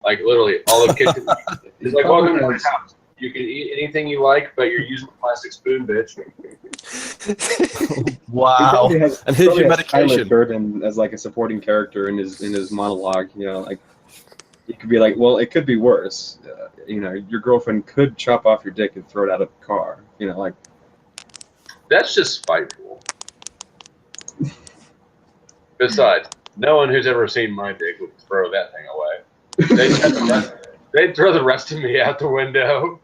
Like literally, all the kitchen. He's like, welcome to my house. You can eat anything you like, but you're using a plastic spoon, bitch. Wow. And here's your medication. Durden as like a supporting character in his monologue. You know, like he could be like, well, it could be worse. You know, your girlfriend could chop off your dick and throw it out of the car. You know, like that's just spiteful. Besides, no one who's ever seen my dick would throw that thing away. They'd throw the rest of me out the window.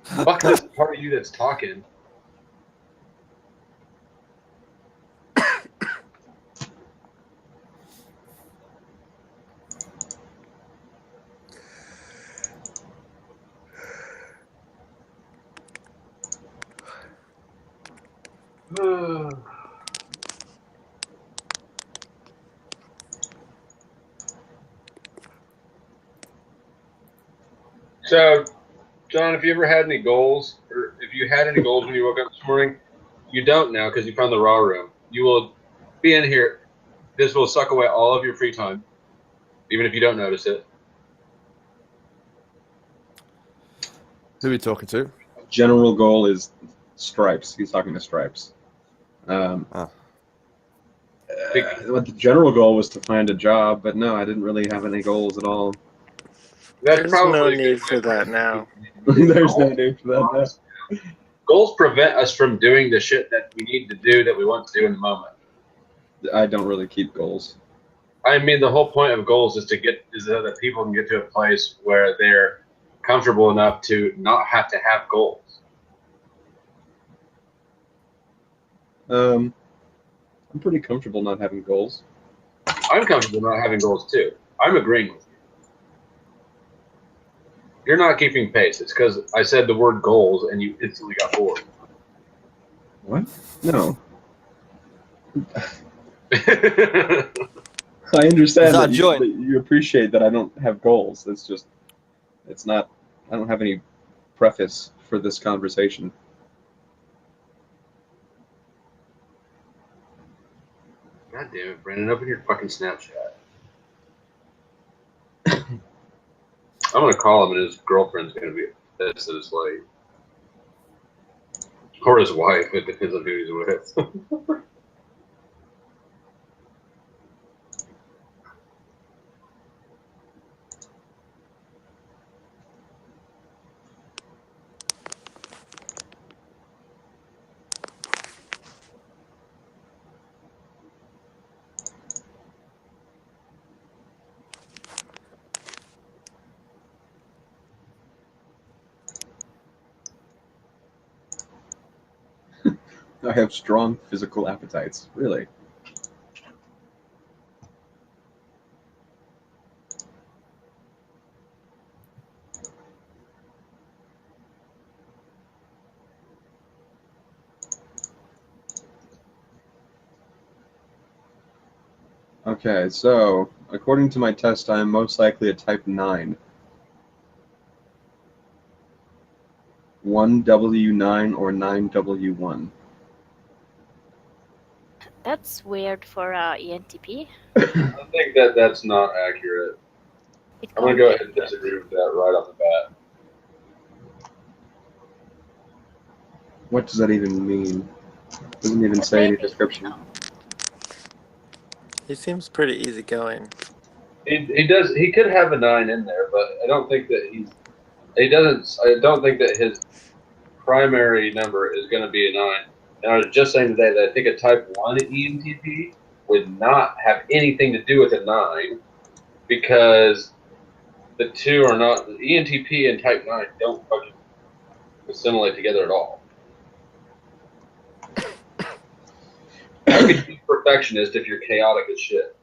Fuck this part of you that's talking. So, John, if you ever had any goals, or if you had any goals when you woke up this morning, you don't now because you found the raw room. You will be in here. This will suck away all of your free time, even if you don't notice it. Who are we talking to? General goal is Stripes. He's talking to Stripes. What the general goal was to find a job, but no, I didn't really have any goals at all. There's no need for that now. There's no need for that now. Goals prevent us from doing the shit that we need to do that we want to do in the moment. I don't really keep goals. I mean, the whole point of goals is so that people can get to a place where they're comfortable enough to not have to have goals. I'm pretty comfortable not having goals. I'm comfortable not having goals too. I'm agreeing with you. You're not keeping pace. It's because I said the word goals and you instantly got bored. What? No. I understand that you appreciate that I don't have goals. It's not, I don't have any preface for this conversation. God damn it, Brandon, open your fucking Snapchat. I'm going to call him and his girlfriend's going to be pissed that it's late. Or his wife, it depends on who he's with. I have strong physical appetites, really. Okay, so, according to my test, I am most likely a type 9. 1W9 or 9W1. That's weird for ENTP. I think that's not accurate. I'm going to go ahead and disagree with that right off the bat. What does that even mean? Doesn't even say any description. He seems pretty easygoing. He does. He could have a 9 in there, but I don't think that he doesn't. I don't think that his primary number is going to be a 9. And I was just saying today that I think a Type 1 ENTP would not have anything to do with a 9 because the two are not. The ENTP and Type 9 don't fucking assimilate together at all. How could you be a perfectionist if you're chaotic as shit?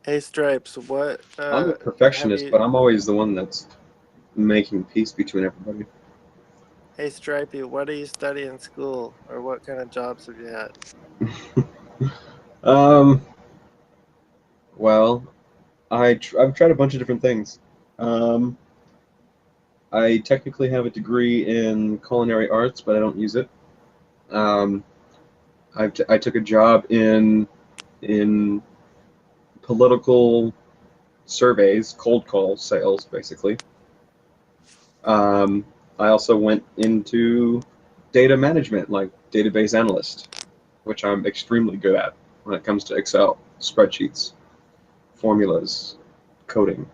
Hey, Stripes, what... I'm a perfectionist, but I'm always the one that's making peace between everybody. Hey, Stripey, what do you study in school? Or what kind of jobs have you had? Well, I've tried a bunch of different things. I technically have a degree in culinary arts, but I don't use it. I took a job in political surveys, cold call sales, basically. I also went into data management, like database analyst, which I'm extremely good at when it comes to Excel, spreadsheets, formulas, coding.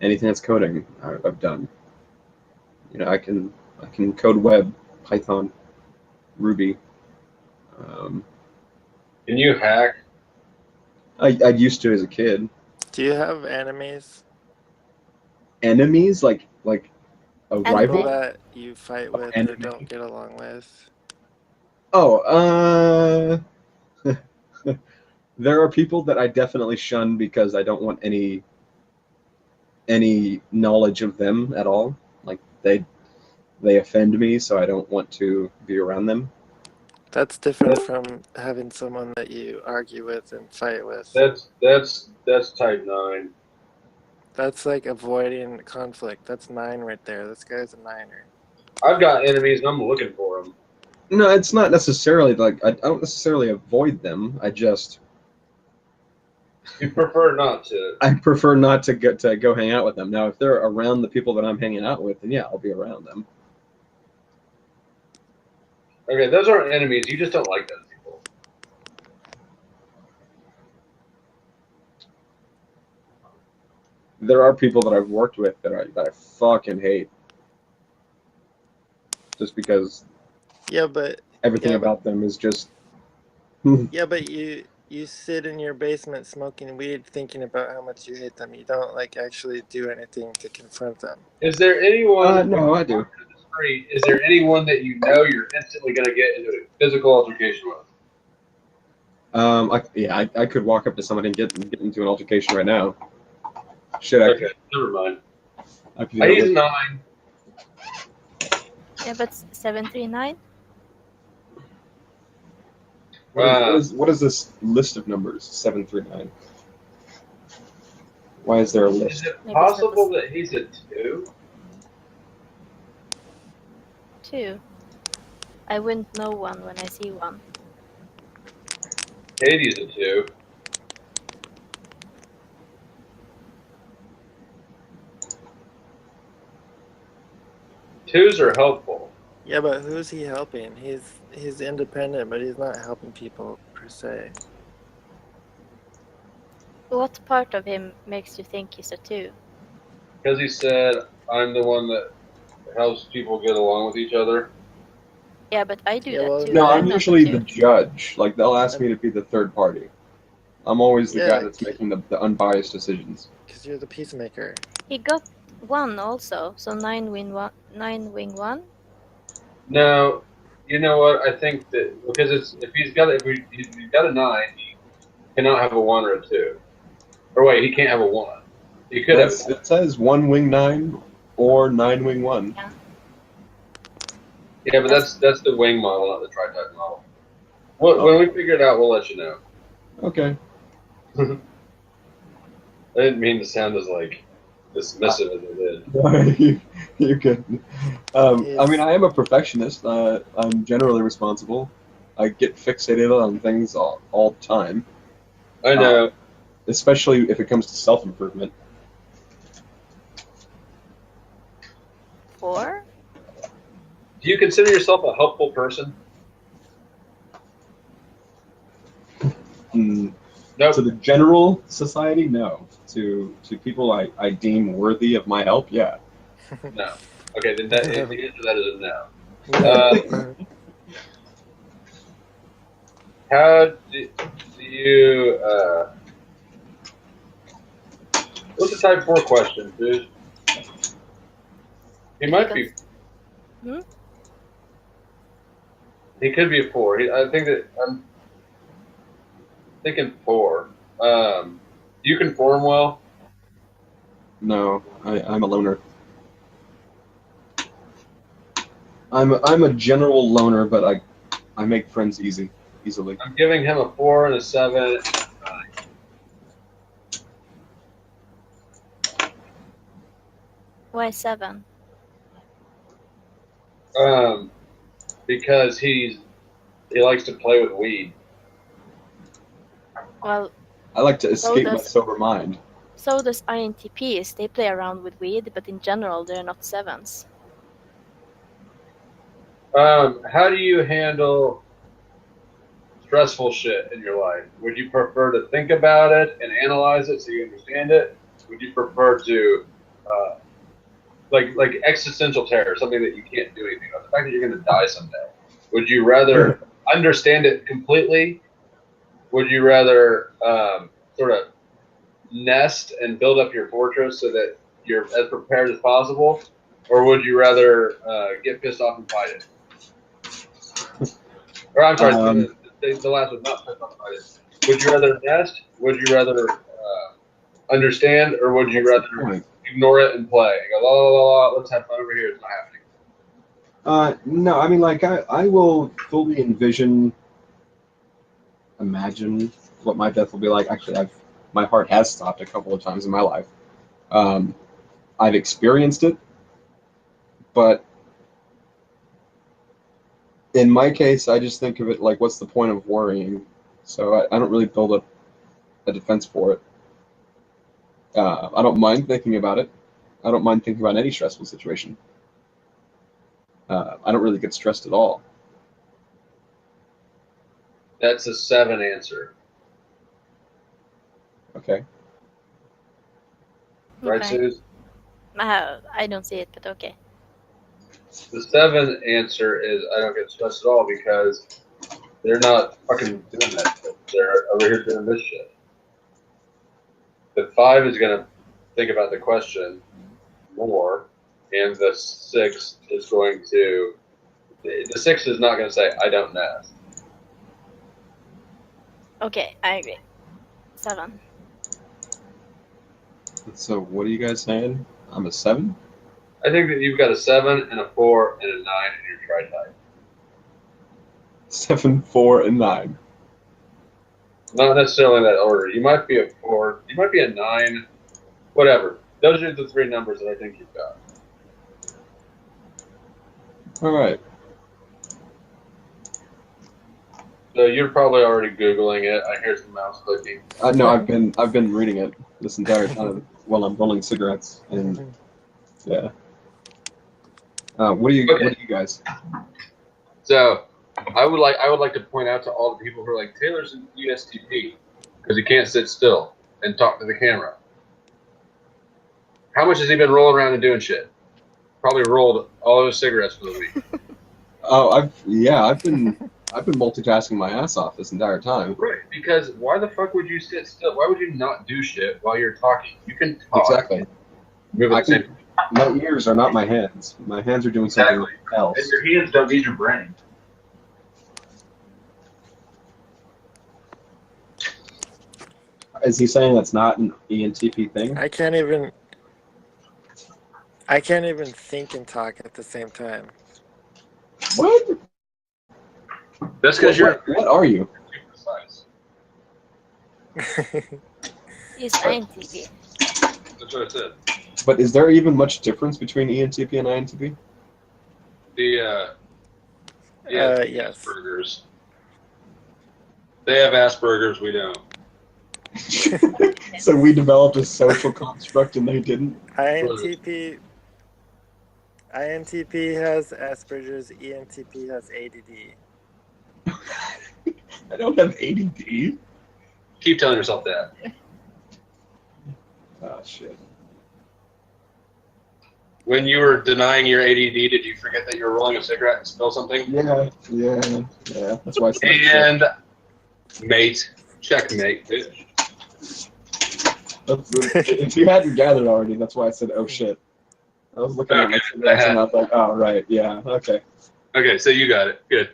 Anything that's coding, I've done. You know, I can code web, Python, Ruby. Can you hack? I used to as a kid. Do you have enemies? Enemies, like a And People rival? that you fight with or enemy. don't get along with? Oh, there are people that I definitely shun because I don't want any knowledge of them at all. Like they offend me, so I don't want to be around them. That's different from having someone that you argue with and fight with. That's type 9. That's like avoiding conflict. That's 9 right there. This guy's a 9er. I've got enemies and I'm looking for them. No, it's not necessarily like I don't necessarily avoid them. I just You prefer not to. I prefer not to go hang out with them. Now, if they're around the people that I'm hanging out with, then yeah, I'll be around them. Okay, those aren't enemies. You just don't like those people. There are people that I've worked with that I fucking hate, just because Yeah, but everything Yeah, about them is just. you sit in your basement smoking weed thinking about how much you hate them. You don't like actually do anything to confront them. Is there anyone? No, I do. Is there anyone that you know you're instantly going to get into a physical altercation with? I could walk up to somebody and get into an altercation right now. Shit, Okay, never mind. I could He's a do 9. Yeah, but 739? what is this list of numbers? 739. Why is there a Is list? it Maybe possible that he's a 2? 2. I wouldn't know one when I see one. Katie's a 2. Twos are helpful. Yeah, but who's he helping? He's independent, but he's not helping people per se. What part of him makes you think he's a 2? Because he said, I'm the one that helps people get along with each other. Yeah, but I do Yeah, that well, too. No, I'm I'm not a usually 2. the judge. Like, they'll ask me to be the third party. I'm always the Yeah. guy that's making the unbiased decisions. Because you're the peacemaker. He got 1 also, so 9 wing 1. No, you know what? I think that because if he's got a 9, he cannot have a 1 or a 2. Or wait, he can't have a 1. He could have. It says 1 wing 9 or 9 wing 1. Yeah, but that's the wing model, not the tri-type model. When we figure it out, we'll let you know. Okay. I didn't mean to sound as like dismissive as I did. You're good. I mean, I am a perfectionist. I'm generally responsible. I get fixated on things all the time, I know. especially if it comes to self-improvement. 4? Do you consider yourself a helpful person? Nope. To the general society, no. To people I deem worthy of my help, yeah. No. Okay, then the answer to that is a no. How do you? What's the type 4 question, dude? He might be. Hmm? He could be a 4. I think that I'm thinking 4. Do you conform well? No, I'm a loner. I'm a general loner, but I make friends easily. I'm giving him a 4 and a 7. And a 9. Why 7? Because he likes to play with weed. Well, I like to escape my does- sober mind. So does INTPs. They play around with weed, but in general, they're not 7s. How do you handle stressful shit in your life? Would you prefer to think about it and analyze it so you understand it? Would you prefer to, like existential terror, something that you can't do anything about, the fact that you're going to die someday? Would you rather understand it completely? Would you rather sort of nest and build up your fortress so that you're as prepared as possible? Or would you rather get pissed off and fight it? Or I'm sorry, the last one, not pissed off and fight it. Would you rather nest? Would you rather understand? Or would you rather ignore it and play? And go, la, la, la, la, let's have fun over here. It's not happening. No, I mean, like, I will fully imagine what my death will be like. Actually, my heart has stopped a couple of times in my life. I've experienced it, but in my case, I just think of it like, what's the point of worrying? So I don't really build up a defense for it. I don't mind thinking about it. I don't mind thinking about any stressful situation. I don't really get stressed at all. That's a 7 answer. Okay. Right, Okay. Suze? I don't see it, but okay. The 7 answer is I don't get stressed at all because they're not fucking doing that shit. They're over here doing this shit. The 5 is going to think about the question more, and the 6 is going to. The 6 is not going to say, I don't nest. Okay, I agree. 7. So what are you guys saying? I'm a 7? I think that you've got a 7 and a 4 and a 9 in your tri-type. 7, 4, and 9. Not necessarily in that order. You might be a 4, you might be a 9, whatever. Those are the 3 numbers that I think you've got. All right. So you're probably already Googling it. I hear some mouse clicking. No, I've been reading it this entire time while I'm rolling cigarettes, and yeah. What do you guys? So I would like to point out to all the people who are like, Taylor's an ESTP because he can't sit still and talk to the camera. How much has he been rolling around and doing shit? Probably rolled all of his cigarettes for the week. Oh, I've been multitasking my ass off this entire time. Right, because why the fuck would you sit still? Why would you not do shit while you're talking? You can talk. Exactly. Move at the same time. My ears are not my hands. My hands are doing something else. And your hands don't need your brain. Is he saying that's not an ENTP thing? I can't even think and talk at the same time. What? That's because you're What are you? too precise. He's INTP. That's what I said. But is there even much difference between ENTP and INTP? Yes. Asperger's. They have Asperger's, we don't. So we developed a social construct and they didn't? INTP has Asperger's, ENTP has ADD. I don't have ADD. Keep telling yourself that. Oh, shit. When you were denying your ADD, did you forget that you were rolling a cigarette and spill something? Yeah. That's why I said And mate, checkmate, bitch. If you hadn't gathered already, that's why I said, oh shit. I was looking at my cigarettes and I was like, oh, right, yeah, okay. Okay, so you got it. Good.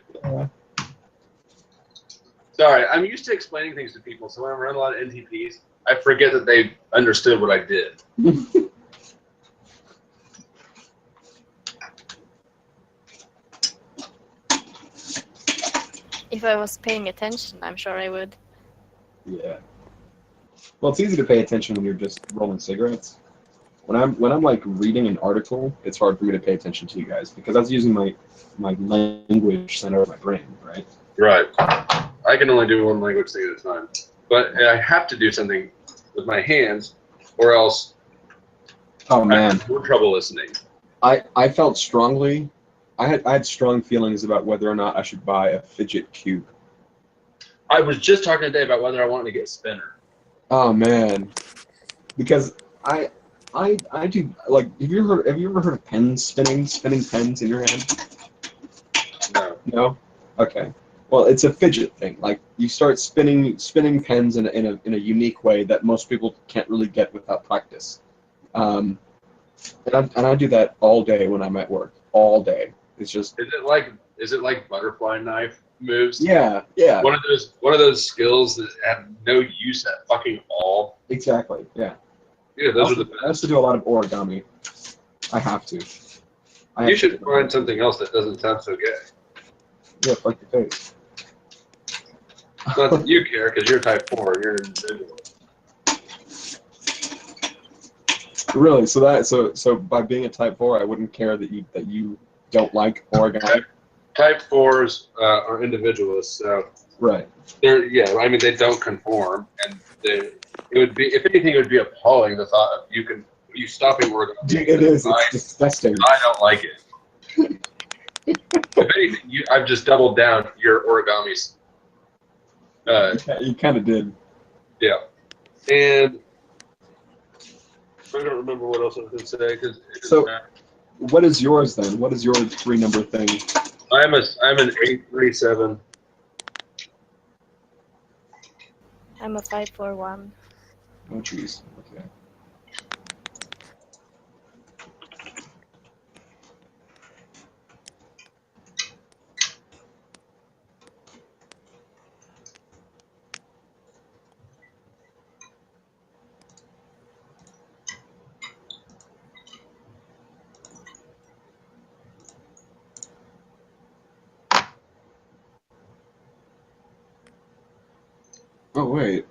Sorry, I'm used to explaining things to people, so when I'm around a lot of NTPs, I forget that they understood what I did. If I was paying attention, I'm sure I would. Yeah. Well, it's easy to pay attention when you're just rolling cigarettes. When I'm like reading an article, it's hard for me to pay attention to you guys because that's using my language center of my brain, right? Right. I can only do one language thing at a time. But I have to do something with my hands or else Oh I man, have more trouble listening. I felt strongly. I had strong feelings about whether or not I should buy a fidget cube. I was just talking today about whether I wanted to get a spinner. Oh man, because I do like. Have you ever heard of pens spinning pens in your hand? No. No. Okay. Well, it's a fidget thing. Like you start spinning pens in a unique way that most people can't really get without practice. And I do that all day when I'm at work. All day. It's just Is it like butterfly knife moves? yeah. One of those skills that have no use at fucking all. Exactly. Yeah. Yeah, those are the I also best. do a lot of origami. I have to. You should find something else that doesn't sound so gay. Yeah, fuck your face. Not that you care, because you're type 4. You're an individual. Really? So by being a type 4, I wouldn't care that you don't like origami. Type 4s are individualists, so Right. they don't conform, and it would be, if anything, it would be appalling the thought of you stopping origami. Dude, it is. It's disgusting. I don't like it. If anything, I've just doubled down your origamis. You kind of did. Yeah, and I don't remember what else I was going to say because. So, what is yours then? What is your 3-number thing? I'm an 837. I'm a 541. Oh, jeez. Okay. Oh, wait.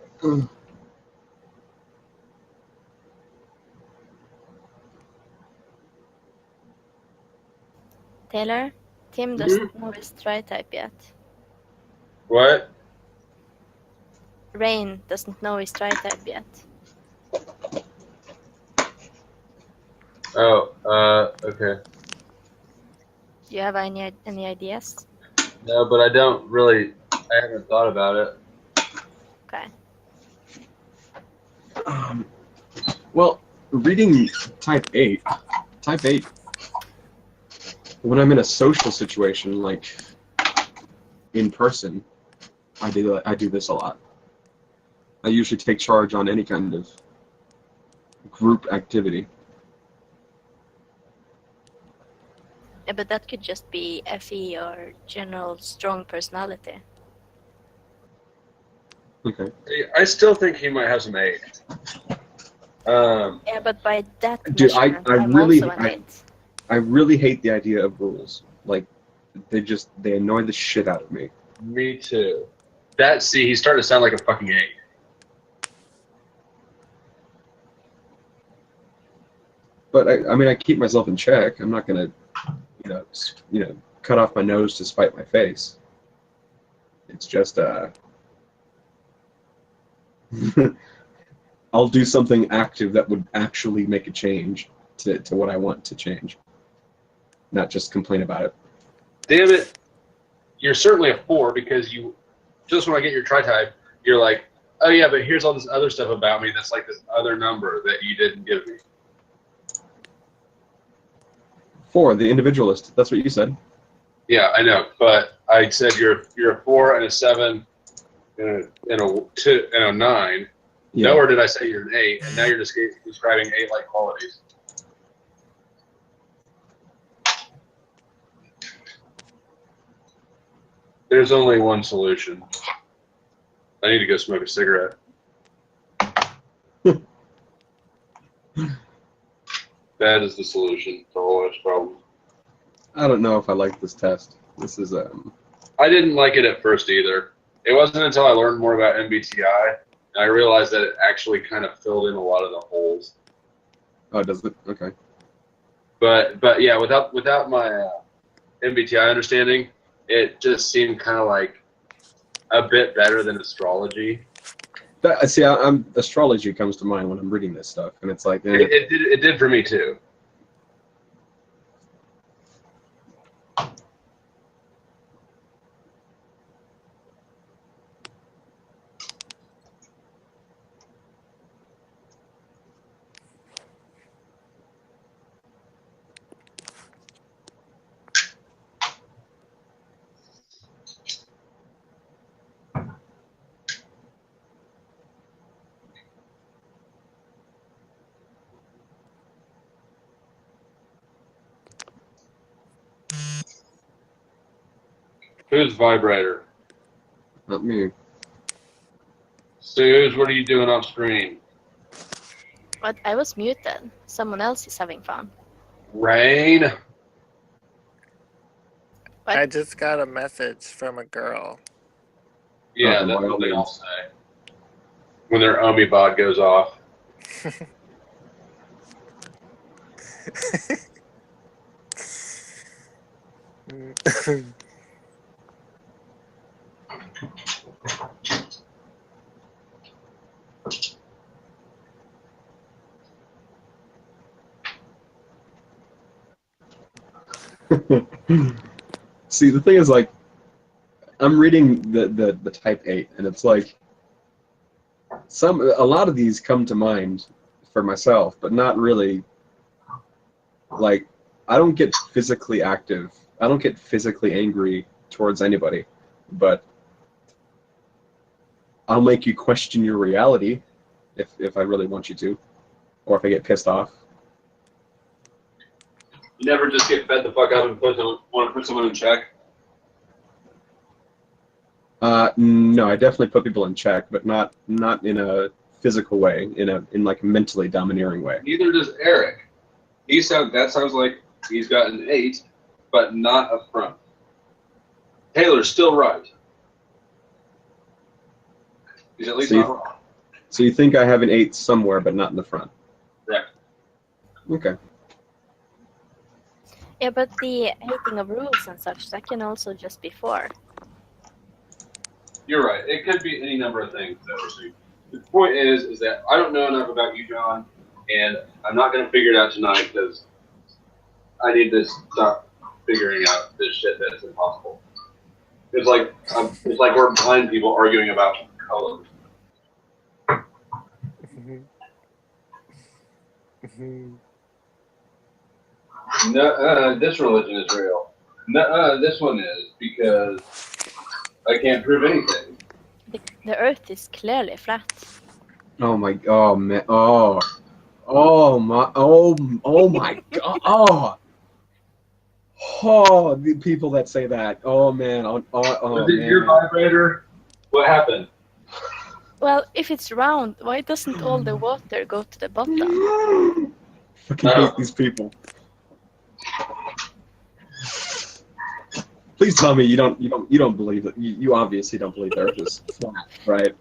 Taylor, Tim doesn't know his tri-type yet. What? Rain doesn't know his tri-type yet. Oh, okay. Do you have any ideas? No, but I don't really. I haven't thought about it. Okay. Well, reading type 8, when I'm in a social situation, like in person, I do this a lot. I usually take charge on any kind of group activity. Yeah, but that could just be FE or general strong personality. Okay. I still think he might have some 8. Yeah, but by that Dude, measurement, I I'm really- also an 8. I really hate the idea of rules. Like, they annoy the shit out of me. Me too. He's starting to sound like a fucking 8. But I keep myself in check. I'm not gonna, cut off my nose to spite my face. It's just I'll do something active that would actually make a change to what I want to change, not just complain about it. Damn it! You're certainly a 4 because you just when I get your tri-type, you're like, oh yeah, but here's all this other stuff about me that's like this other number that you didn't give me. 4, the individualist. That's what you said. Yeah, I know, but I said you're a 4 and a 7 and a 2 and a 9. Yeah. Nowhere did I say you're an 8, and now you're just describing 8-like qualities. There's only one solution. I need to go smoke a cigarette. That is the solution to all those problems. I don't know if I like this test. This is I didn't like it at first either. It wasn't until I learned more about MBTI and I realized that it actually kind of filled in a lot of the holes. Oh, does it? Okay. But yeah, without my MBTI understanding, it just seemed kind of like a bit better than astrology. See, astrology comes to mind when I'm reading this stuff, and it's like It did for me too. Who's vibrator? not me. Suze, what are you doing off screen? But I was muted. Someone else is having fun. Rain? What? I just got a message from a girl. Yeah, Oh, that's by all what they all means. say. When their Omibod goes off. See, the thing is, like, I'm reading the Type 8, and it's like a lot of these come to mind for myself, but not really. Like, I don't get physically active. I don't get physically angry towards anybody, but I'll make you question your reality if I really want you to, or if I get pissed off. You never just get fed the fuck up and want to put someone in check? No, I definitely put people in check, but not in a physical way, in like a mentally domineering way. Neither does Eric. That sounds like he's got an 8, but not up front. Taylor's still right. He's at least So not wrong. So you think I have an 8 somewhere, but not in the front? Correct. Okay. Yeah, but the hating of rules and such, that can also just be 4. You're right. It could be any number of things that we're seeing. The point is that I don't know enough about you, John, and I'm not going to figure it out tonight because I need to stop figuring out this shit that's impossible. It's like we're blind people arguing about colors. No, this religion is real. No, this one is because I can't prove anything. The Earth is clearly flat. Oh my. Oh man. Oh my. Oh my God. Oh, the people that say that. Oh man. Oh Was it man. your vibrator? What happened? Well, if it's round, why doesn't all the water go to the bottom? Fucking hate these people. Please tell me you don't believe it. You obviously don't believe the Earth is flat, right?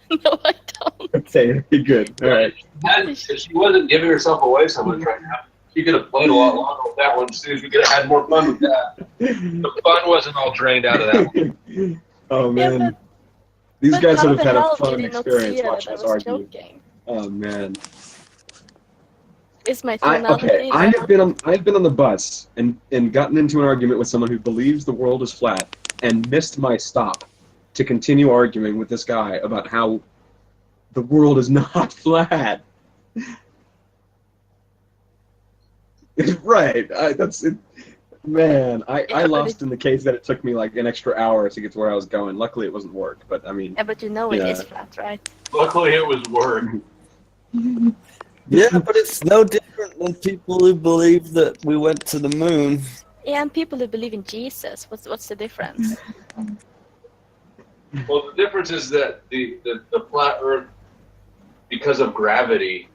No, I don't. Okay, good. All right. If she wasn't giving herself away so much right now, she could have played a lot longer with that one, Suze. We could have had more fun with that. The fun wasn't all drained out of that one. Oh man. Yeah, These but guys how would have the had a hell fun did you not experience see that watching I us was argue. joking? Oh man. Is my tonality I have been on the bus and gotten into an argument with someone who believes the world is flat and missed my stop to continue arguing with this guy about how the world is not flat. Right. That's it. Man, I Yeah, but lost in the case that it took me like an extra hour to get to where I was going. Luckily, it wasn't work, but I mean. Yeah, but you know it Yeah. is flat, right? Luckily, it was work. Yeah, but it's no different than people who believe that we went to the moon. Yeah, and people who believe in Jesus, what's the difference? Well, the difference is that the flat Earth, because of gravity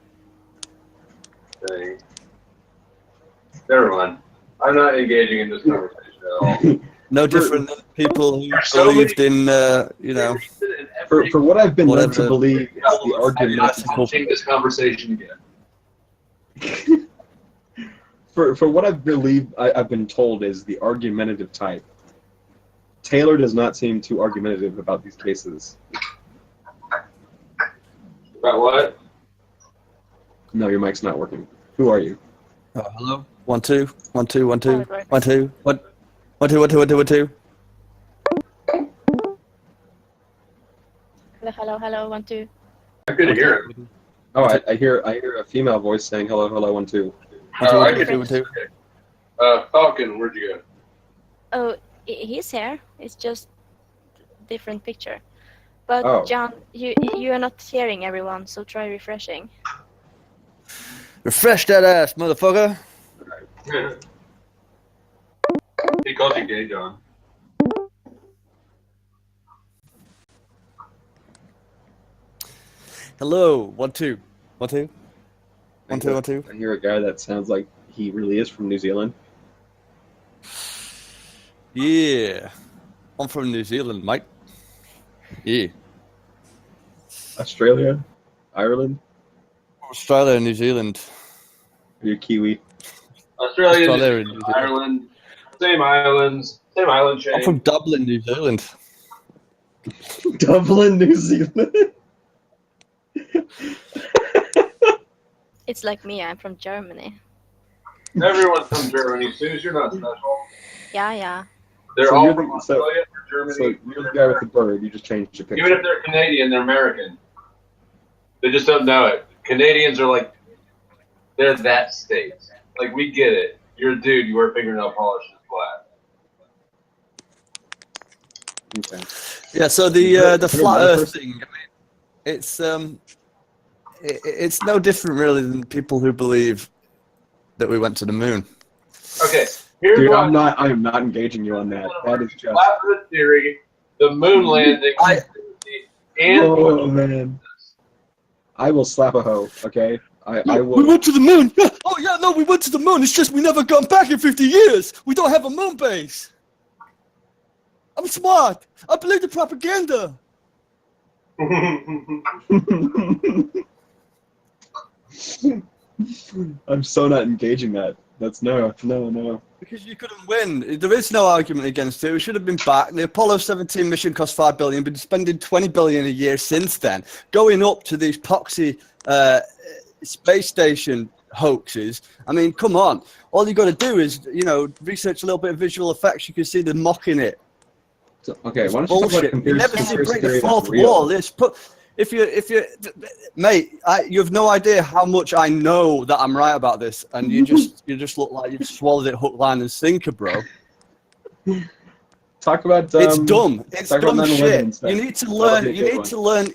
thing. Never mind. I'm not engaging in this conversation at all. No different than people who There's so believed in, you know, For what I've been led to Whatever. believe is the I'm argument. not touching this conversation again. For what I've been told is the argumentative type. Taylor does not seem too argumentative about these cases. About what? No, your mic's not working. Who are you? Oh, hello. 1 2 1 2 1 Oh, 2 it works. 1 2 1 1 2 1 2 1 2 1 2. Hello, hello, 1 2. I couldn't hear him. Oh, I hear a female voice saying hello, hello, 1 2. Oh, I 1 could 2 1 2. Falcon, where'd you go? Oh, he's here. It's just different picture. But Oh. John, you are not hearing everyone, so try refreshing. Refresh that ass, motherfucker. He called you gay, John. Hello. 1 2 1 2 1 2 1 2. I hear a guy that sounds like he really is from New Zealand. Yeah. I'm from New Zealand, mate. Yeah. Australia? Ireland? Australia and New Zealand. Are you Kiwi? Australia, Australia and New Zealand. Ireland, same islands, same island chain. I'm from Dublin, New Zealand. Dublin, New Zealand? It's like me, I'm from Germany. Everyone's from Germany. As soon as you're not special, Yeah. they're So all you're from the- Australia or Germany. So you're the guy with the bird, you just changed your picture. Even if they're Canadian, they're American. They just don't know it. Canadians are like, they're that state. Like, we get it. You're a dude, you wear fingernail polish and flat. Okay. Yeah, so the You're flat another Earth thing, I mean, it's no different really than people who believe that we went to the moon. Okay, here's Dude, what I am not engaging you on that. That is just. flat Earth theory, the moon landing, and Oh man. I will slap a hoe, okay? I We will. went to the moon. Yeah. Oh yeah, no, we went to the moon. It's just we never gone back in 50 years. We don't have a moon base. I'm smart. I believe the propaganda. I'm so not engaging that. That's no. Because you couldn't win. There is no argument against it. We should have been back. The Apollo 17 mission cost $5 billion. Been spending $20 billion a year since then, going up to these poxy space station hoaxes. I mean, come on. All you got to do is, research a little bit of visual effects. You can see them mocking it. So, okay, It's why don't you talk bullshit. about You never see conspiracy break the theory that's fourth real? wall. If you, mate, you have no idea how much I know that I'm right about this, and you just look like you've swallowed it hook, line, and sinker, bro. Talk about. It's dumb. It's talk about dumb 9/11 shit. instead. You need to That would learn. be a You good need one. to learn.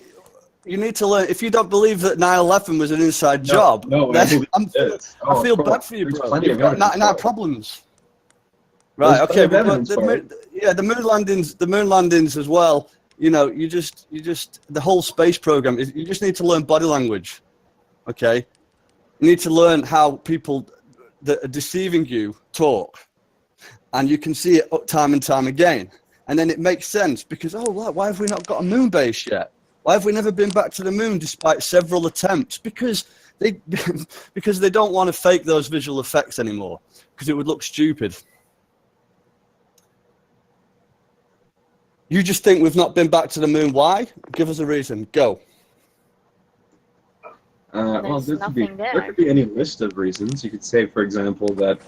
You need to learn. If you don't believe that 9/11 was an inside job, No, then I believe I'm, it is. Oh, I feel of course. bad for you, There's bro. plenty You've of got evidence 99 for it. problems. Right. There's Okay. plenty of evidence for it. The moon landings as well. You just the whole space program is. You just need to learn body language. Okay. You need to learn how people that are deceiving you talk, and you can see it time and time again. And then it makes sense because why have we not got a moon base yet? Why have we never been back to the moon despite several attempts? Because they don't want to fake those visual effects anymore because it would look stupid. You just think we've not been back to the moon. Why? Give us a reason. Go. Well, There's nothing there there. could be any list of reasons. You could say, for example, that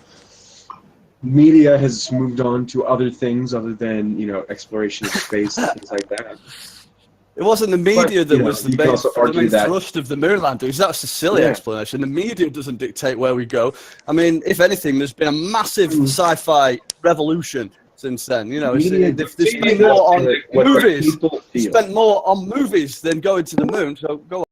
media has moved on to other things other than exploration of space and things like that. It wasn't the media that you know, was the you could main, also the argue main that- thrust of the moon landings. That's a silly Yeah. explanation. The media doesn't dictate where we go. I mean, if anything, there's been a massive sci-fi revolution since then. Media they've dictates spent more on what the movies. people feel. Spent more on movies than going to the moon. So go on.